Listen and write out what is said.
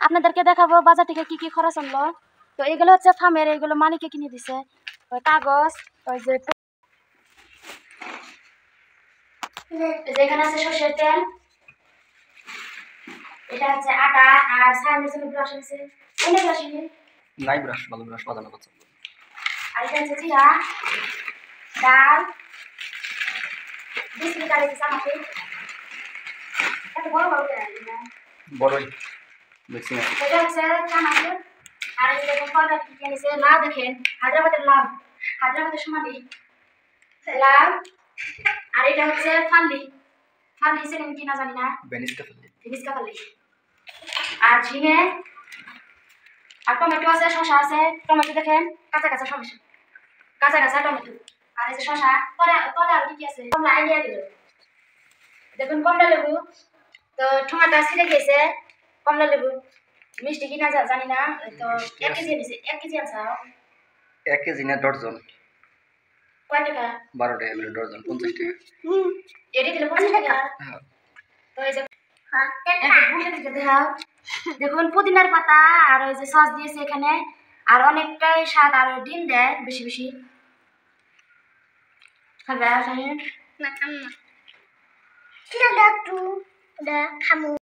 আপনাদেরকে দেখাবো বাজার থেকে কি কি খরচ আনলো। তো এগুলো হচ্ছে ফার্মের, এগুলো মালিকে কিনে দিছে। ওই কাগজ, ওই যে যেখানে আছে সর্ষের তেল, এটা হচ্ছে আটা, আর ছায়ানোর জন্য ব্রাশ আছে। অনেক ব্রাশ নাই, ব্রাশ ভালো, ব্রাশ বাজানো করছে। আর এটা হচ্ছে জিরা, ডাল, বিস্কুট আর হচ্ছে চানাচুর। এত বড় বড় না, বড়ই দেখছি না। এটা হচ্ছে চানাচুর। আর এই যে দেখুন কয়টা কি কিনেছে, লাউ দেখেন, হায়দ্রাবাদের লাউ, হায়দ্রাবাদের সোনালি লাউ। আর এটা হচ্ছে ফাল্লি, ফাল্লি সেটা আমি কিনা জানি না, ভেনিসকা ফাল্লি, ভেনিসকা ফাল্লি। আর ঝিঙে, আর টমেটো আছে, শসা আছে। টমেটো দেখেন কাঁচা কাঁচা, সমস্যা কাঁচা কাঁচা টমেটো। আর এই যে শসা, তলে তলে আর কি কি আছে, কমলা আইডিয়া দিল। দেখুন কমলা লেবু, তো ঠোঁয়াটা ছিঁড়ে গেছে। কমলা লেবু মিষ্টি কিনা জানি না, তো 1 কেজি এনেছে। 1 কেজি আছে। 1 কেজি না ডজন? কয় টাকা? 12 টাকা করে ডজন, 50 টাকা। এটি দিলে 50 টাকা। তো এই যে দেখুন পুদিনার পাতা, আর ওই যে সস দিয়েছে এখানে, আর অনেকটাই স্বাদ, আর ডিম দেয় বেশি বেশি। খাবে না খামু।